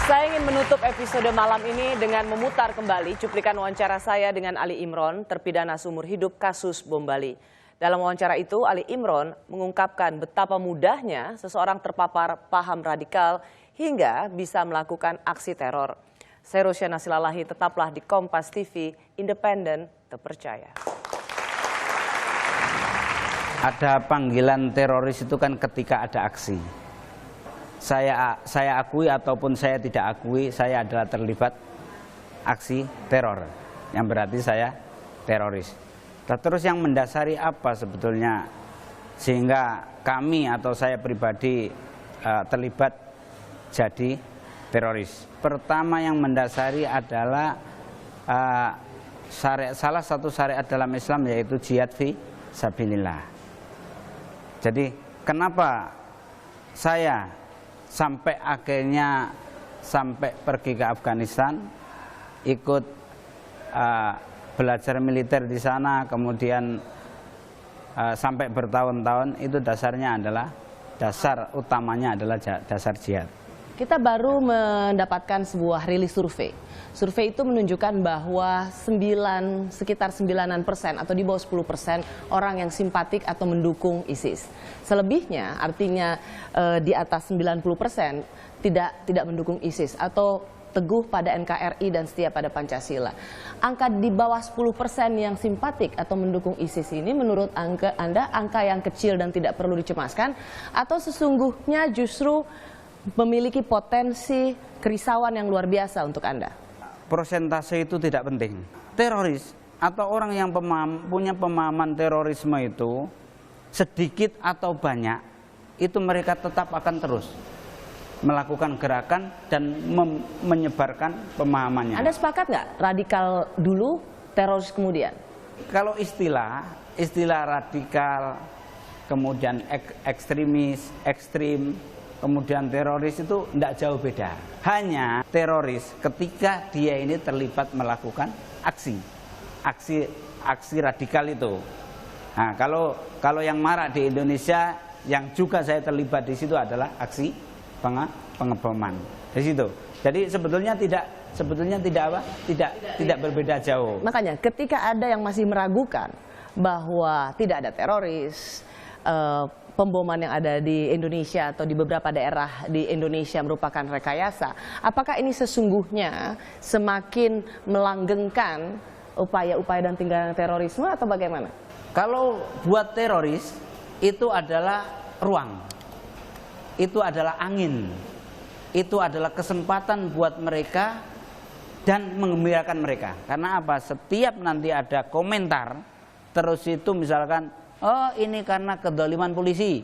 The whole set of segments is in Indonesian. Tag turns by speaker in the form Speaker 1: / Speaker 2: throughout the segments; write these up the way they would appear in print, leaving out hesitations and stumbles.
Speaker 1: Saya ingin menutup episode malam ini dengan memutar kembali cuplikan wawancara saya dengan Ali Imron, terpidana seumur hidup kasus bom Bali. Dalam wawancara itu, Ali Imron mengungkapkan betapa mudahnya seseorang terpapar paham radikal hingga bisa melakukan aksi teror. Saya Rosyana Silalahi, tetaplah di Kompas TV, independen, terpercaya.
Speaker 2: Ada panggilan teroris itu kan ketika ada aksi. Saya akui ataupun saya tidak akui, saya adalah terlibat aksi teror, yang berarti saya teroris. Terus yang mendasari apa sebetulnya sehingga kami atau saya pribadi terlibat jadi teroris? Pertama yang mendasari adalah salah satu syariat dalam Islam, yaitu jihad fi sabilillah. Jadi kenapa saya sampai akhirnya pergi ke Afghanistan, ikut belajar militer di sana, kemudian sampai bertahun-tahun, itu dasar utamanya adalah dasar jihad.
Speaker 1: Kita baru mendapatkan sebuah rilis survei. Survei itu menunjukkan bahwa sekitar 9% atau di bawah 10% orang yang simpatik atau mendukung ISIS. Selebihnya artinya di atas 90% tidak mendukung ISIS atau teguh pada NKRI dan setia pada Pancasila. Angka di bawah 10% yang simpatik atau mendukung ISIS ini menurut Anda angka yang kecil dan tidak perlu dicemaskan, atau sesungguhnya justru memiliki potensi kerisauan yang luar biasa untuk Anda?
Speaker 2: Persentase itu tidak penting. Teroris atau orang yang punya pemahaman terorisme itu sedikit atau banyak, itu mereka tetap akan terus melakukan gerakan dan menyebarkan pemahamannya.
Speaker 1: Anda sepakat nggak radikal dulu, teroris kemudian?
Speaker 2: Kalau istilah radikal, kemudian ekstremis, ekstrim, kemudian teroris itu tidak jauh beda. Hanya teroris ketika dia ini terlibat melakukan aksi radikal itu. Nah, kalau yang marak di Indonesia yang juga saya terlibat di situ adalah aksi pengeboman di situ. Jadi sebetulnya tidak berbeda jauh.
Speaker 1: Makanya ketika ada yang masih meragukan bahwa tidak ada teroris, pemboman yang ada di Indonesia atau di beberapa daerah di Indonesia merupakan rekayasa, apakah ini sesungguhnya semakin melanggengkan upaya-upaya dan tindakan terorisme atau bagaimana?
Speaker 2: Kalau buat teroris itu adalah ruang, itu adalah angin, itu adalah kesempatan buat mereka dan mengembirakan mereka. Karena apa? Setiap nanti ada komentar terus itu misalkan, oh ini karena kedoliman polisi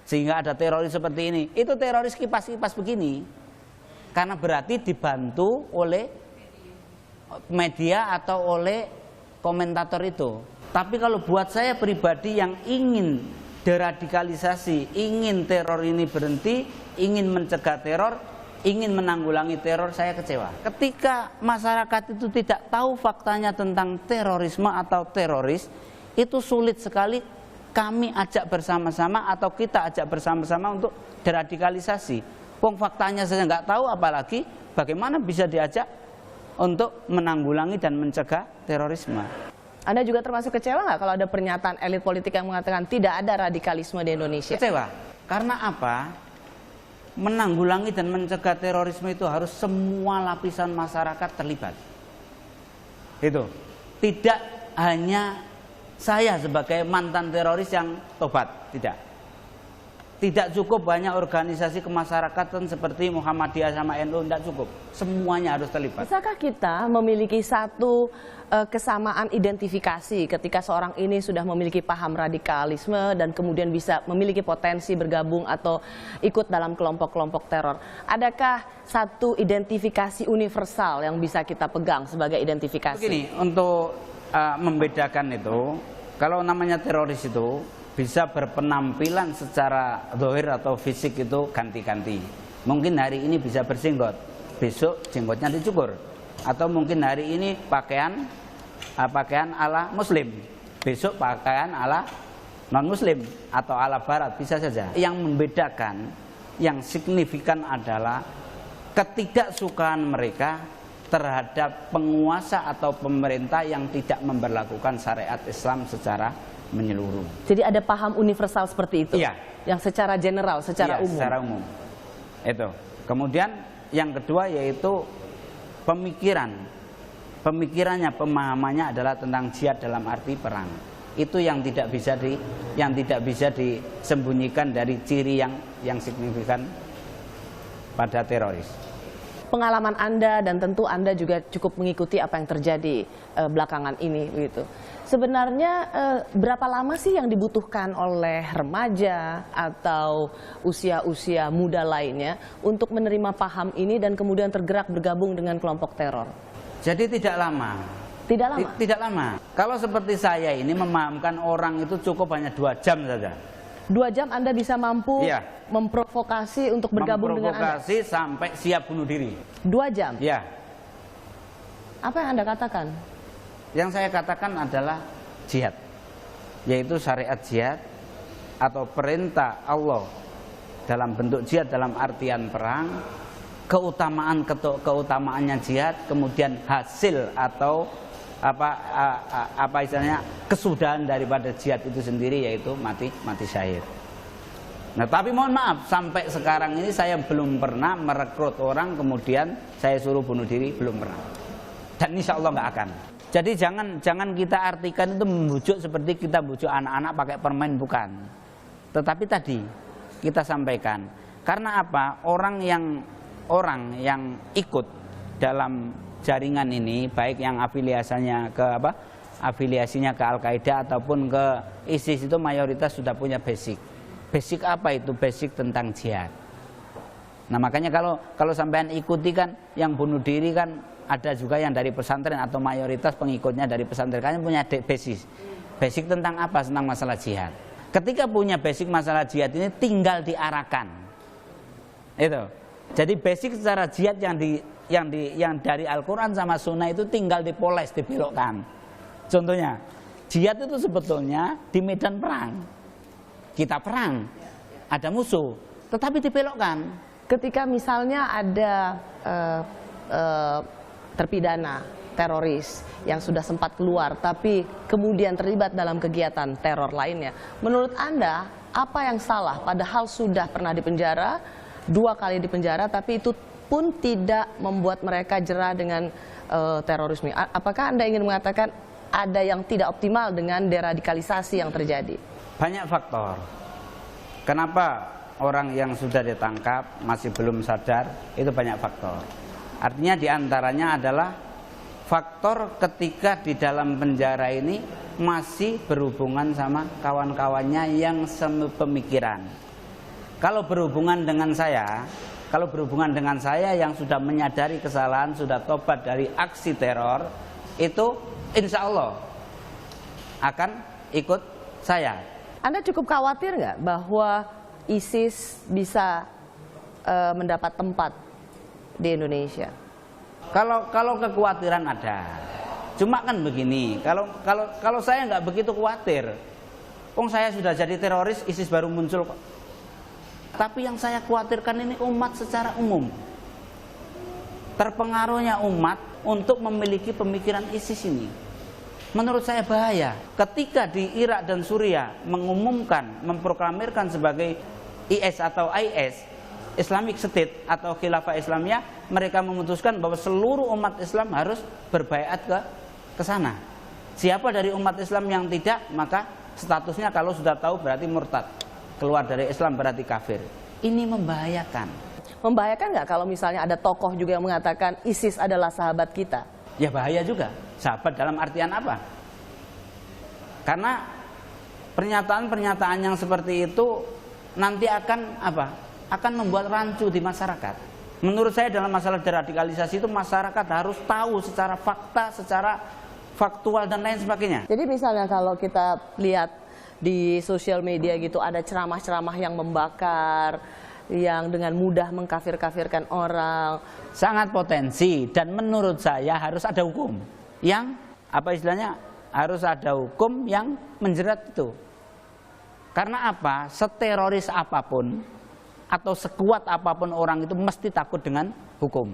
Speaker 2: sehingga ada teroris seperti ini. Itu teroris kipas-kipas begini. Karena berarti dibantu oleh media atau oleh komentator itu. Tapi kalau buat saya pribadi yang ingin deradikalisasi, ingin teror ini berhenti, ingin mencegah teror, ingin menanggulangi teror, saya kecewa. Ketika masyarakat itu tidak tahu faktanya tentang terorisme atau teroris, itu sulit sekali kami ajak bersama-sama atau kita ajak bersama-sama untuk deradikalisasi. Wong faktanya saja nggak tahu, apalagi bagaimana bisa diajak untuk menanggulangi dan mencegah terorisme.
Speaker 1: Anda juga termasuk kecewa nggak kalau ada pernyataan elit politik yang mengatakan tidak ada radikalisme di Indonesia?
Speaker 2: Kecewa. Karena apa? Menanggulangi dan mencegah terorisme itu harus semua lapisan masyarakat terlibat. Itu. Tidak hanya saya sebagai mantan teroris yang tobat, tidak. Tidak cukup banyak organisasi kemasyarakatan seperti Muhammadiyah sama NU, tidak cukup. Semuanya harus terlibat.
Speaker 1: Bisakah kita memiliki satu kesamaan identifikasi ketika seorang ini sudah memiliki paham radikalisme dan kemudian bisa memiliki potensi bergabung atau ikut dalam kelompok-kelompok teror? Adakah satu identifikasi universal yang bisa kita pegang sebagai identifikasi?
Speaker 2: Begini, untuk membedakan itu, kalau namanya teroris itu bisa berpenampilan secara zahir atau fisik itu ganti-ganti. Mungkin hari ini bisa berjenggot, besok jenggotnya dicukur. Atau mungkin hari ini pakaian ala muslim, besok pakaian ala non-muslim atau ala barat, bisa saja. Yang membedakan, yang signifikan adalah ketidaksukaan mereka terhadap penguasa atau pemerintah yang tidak memberlakukan syariat Islam secara menyeluruh.
Speaker 1: Jadi ada paham universal seperti itu?
Speaker 2: Iya.
Speaker 1: Yang secara general, secara umum?
Speaker 2: Secara umum. Itu. Kemudian yang kedua yaitu pemikirannya, pemahamannya adalah tentang jihad dalam arti perang. Itu yang tidak bisa disembunyikan dari ciri yang signifikan pada teroris.
Speaker 1: Pengalaman Anda dan tentu Anda juga cukup mengikuti apa yang terjadi belakangan ini begitu. Sebenarnya berapa lama sih yang dibutuhkan oleh remaja atau usia-usia muda lainnya untuk menerima paham ini dan kemudian tergerak bergabung dengan kelompok teror?
Speaker 2: Jadi tidak lama.
Speaker 1: Tidak lama?
Speaker 2: Tidak lama. Kalau seperti saya ini memahamkan orang itu cukup hanya 2 jam saja.
Speaker 1: 2 jam Anda bisa mampu memprovokasi untuk bergabung dengan Anda?
Speaker 2: Memprovokasi sampai siap bunuh diri.
Speaker 1: 2 jam?
Speaker 2: Ya.
Speaker 1: Apa yang Anda katakan?
Speaker 2: Yang saya katakan adalah jihad, yaitu syariat jihad atau perintah Allah dalam bentuk jihad dalam artian perang, keutamaannya jihad, kemudian hasil atau apa istilahnya kesudahan daripada jihad itu sendiri yaitu mati syahid. Nah, tapi mohon maaf, sampai sekarang ini saya belum pernah merekrut orang kemudian saya suruh bunuh diri, belum pernah. Dan insya Allah nggak akan. Jadi jangan kita artikan itu membujuk seperti kita bujuk anak-anak pakai permen, bukan. Tetapi tadi kita sampaikan, karena apa? Orang yang ikut dalam jaringan ini, baik yang afiliasinya ke Al-Qaeda ataupun ke ISIS, itu mayoritas sudah punya basic. Basic apa itu? Basic tentang jihad. Nah, makanya kalau sampean ikuti kan yang bunuh diri kan ada juga yang dari pesantren atau mayoritas pengikutnya dari pesantren, kan punya basic. Basic tentang apa? Tentang masalah jihad. Ketika punya basic masalah jihad ini tinggal diarahkan. Itu. Jadi basic secara jihad yang dari Al-Quran sama Sunnah itu tinggal dipoles, dibelokkan. Contohnya, jihad itu sebetulnya di medan perang. Kita perang, ada musuh, tetapi dibelokkan.
Speaker 1: Ketika misalnya ada terpidana teroris yang sudah sempat keluar tapi kemudian terlibat dalam kegiatan teror lainnya, menurut Anda apa yang salah? Padahal sudah pernah dipenjara, 2 kali dipenjara, tapi itu pun tidak membuat mereka jera dengan terorisme. Apakah Anda ingin mengatakan ada yang tidak optimal dengan deradikalisasi yang terjadi?
Speaker 2: Banyak faktor. Kenapa orang yang sudah ditangkap masih belum sadar? Itu banyak faktor. Artinya diantaranya adalah faktor ketika di dalam penjara ini masih berhubungan sama kawan-kawannya yang sepemikiran. Kalau berhubungan dengan saya yang sudah menyadari kesalahan, sudah tobat dari aksi teror, itu insya Allah akan ikut saya.
Speaker 1: Anda cukup khawatir nggak bahwa ISIS bisa mendapat tempat di Indonesia?
Speaker 2: Kalau kekhawatiran ada, cuma kan begini, kalau saya nggak begitu khawatir, saya sudah jadi teroris, ISIS baru muncul kok. Tapi yang saya khawatirkan ini umat secara umum, terpengaruhnya umat untuk memiliki pemikiran ISIS ini. Menurut saya bahaya. Ketika di Irak dan Suriah mengumumkan, memproklamirkan sebagai IS atau IS, Islamic State atau Khilafah Islamiyah, mereka memutuskan bahwa seluruh umat Islam harus berbaiat ke sana. Siapa dari umat Islam yang tidak, maka statusnya kalau sudah tahu berarti murtad. Keluar dari Islam berarti kafir. Ini membahayakan.
Speaker 1: Membahayakan nggak kalau misalnya ada tokoh juga yang mengatakan ISIS adalah sahabat kita?
Speaker 2: Ya bahaya juga. Sahabat dalam artian apa? Karena pernyataan-pernyataan yang seperti itu nanti akan apa? Akan membuat rancu di masyarakat. Menurut saya dalam masalah deradikalisasi itu masyarakat harus tahu secara fakta, secara faktual dan lain sebagainya.
Speaker 1: Jadi misalnya kalau kita lihat di sosial media gitu ada ceramah-ceramah yang membakar, yang dengan mudah mengkafir-kafirkan orang,
Speaker 2: sangat potensi, dan menurut saya harus ada hukum yang apa istilahnya, harus ada hukum yang menjerat itu. Karena apa? Seteroris apapun atau sekuat apapun orang itu mesti takut dengan hukum.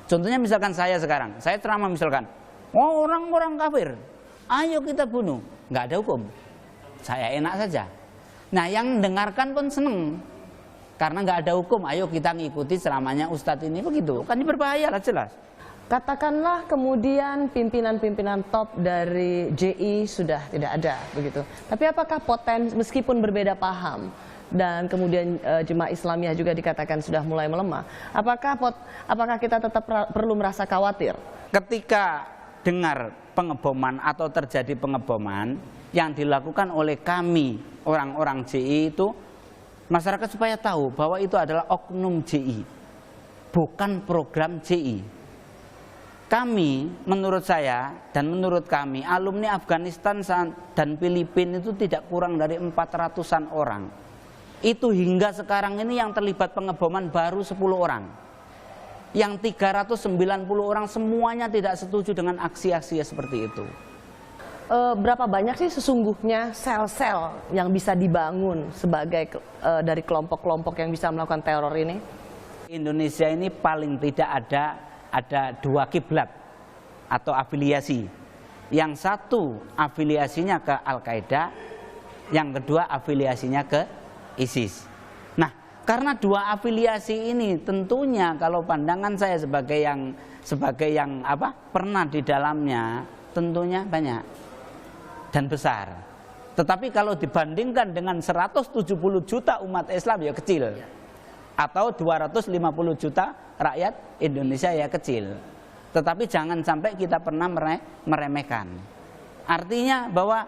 Speaker 2: Contohnya misalkan saya sekarang, saya ceramah misalkan, oh orang-orang kafir, ayo kita bunuh, nggak ada hukum, saya enak saja. Nah yang dengarkan pun seneng, karena nggak ada hukum, ayo kita ngikuti ceramahnya Ustadz ini, begitu, kan ini berbahaya lah jelas.
Speaker 1: Katakanlah kemudian pimpinan-pimpinan top dari JI sudah tidak ada, begitu. Tapi apakah potensi, meskipun berbeda paham, dan kemudian jemaah Islamiyah juga dikatakan sudah mulai melemah, apakah kita tetap perlu merasa khawatir?
Speaker 2: Ketika dengar pengeboman atau terjadi pengeboman yang dilakukan oleh kami orang-orang JI itu, masyarakat supaya tahu bahwa itu adalah oknum JI, bukan program JI. Kami, menurut saya dan menurut kami, alumni Afghanistan dan Filipina itu tidak kurang dari 400-an orang. Itu hingga sekarang ini yang terlibat pengeboman baru 10 orang. Yang 390 orang semuanya tidak setuju dengan aksi-aksi seperti itu.
Speaker 1: Berapa banyak sih sesungguhnya sel-sel yang bisa dibangun sebagai dari kelompok-kelompok yang bisa melakukan teror ini?
Speaker 2: Indonesia ini paling tidak ada 2 kiblat atau afiliasi. Yang satu afiliasinya ke Al-Qaeda, yang kedua afiliasinya ke ISIS. Nah, karena 2 afiliasi ini tentunya kalau pandangan saya sebagai yang pernah di dalamnya, tentunya banyak dan besar. Tetapi kalau dibandingkan dengan 170 juta umat Islam ya kecil. Atau 250 juta rakyat Indonesia ya kecil. Tetapi jangan sampai kita pernah meremehkan. Artinya bahwa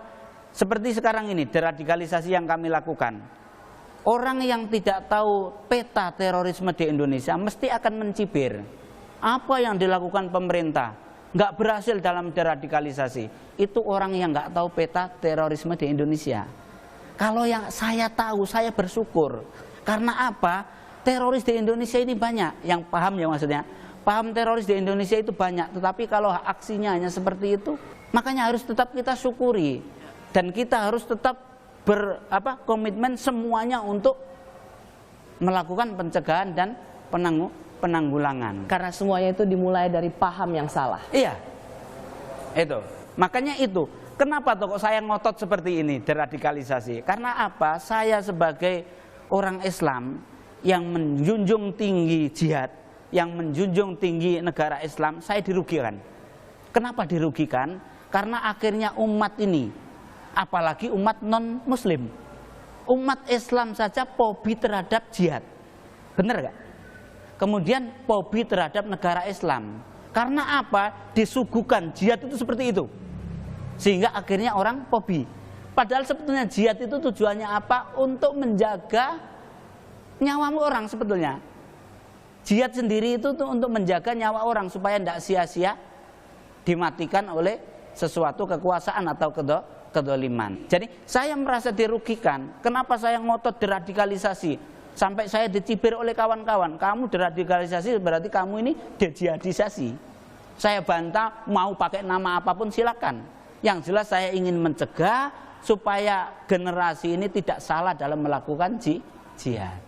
Speaker 2: seperti sekarang ini deradikalisasi yang kami lakukan, orang yang tidak tahu peta terorisme di Indonesia mesti akan mencibir. Apa yang dilakukan pemerintah nggak berhasil dalam deradikalisasi, itu orang yang nggak tahu peta terorisme di Indonesia. Kalau yang saya tahu, saya bersyukur. Karena apa? Teroris di Indonesia ini banyak, yang paham ya maksudnya. Paham teroris di Indonesia itu banyak, tetapi kalau aksinya hanya seperti itu, makanya harus tetap kita syukuri. Dan kita harus tetap komitmen semuanya untuk melakukan pencegahan dan penanggulangan.
Speaker 1: Karena semuanya itu dimulai dari paham yang salah.
Speaker 2: Iya, itu. Makanya itu, kenapa kok saya ngotot seperti ini, deradikalisasi? Karena apa? Saya sebagai orang Islam yang menjunjung tinggi jihad, yang menjunjung tinggi negara Islam, saya dirugikan. Kenapa dirugikan? Karena akhirnya umat ini, apalagi umat non-muslim, umat Islam saja fobi terhadap jihad. Benar gak? Kemudian fobi terhadap negara Islam. Karena apa? Disuguhkan jihad itu seperti itu. Sehingga akhirnya orang fobi. Padahal sebetulnya jihad itu tujuannya apa? Untuk menjaga nyawa orang sebetulnya. Jihad sendiri itu untuk menjaga nyawa orang supaya tidak sia-sia dimatikan oleh sesuatu kekuasaan atau kedoliman. Jadi saya merasa dirugikan. Kenapa saya ngotot deradikalisasi? Sampai saya dicibir oleh kawan-kawan. Kamu deradikalisasi berarti kamu ini dejihadisasi. Saya bantah, mau pakai nama apapun silakan. Yang jelas saya ingin mencegah supaya generasi ini tidak salah dalam melakukan jihad.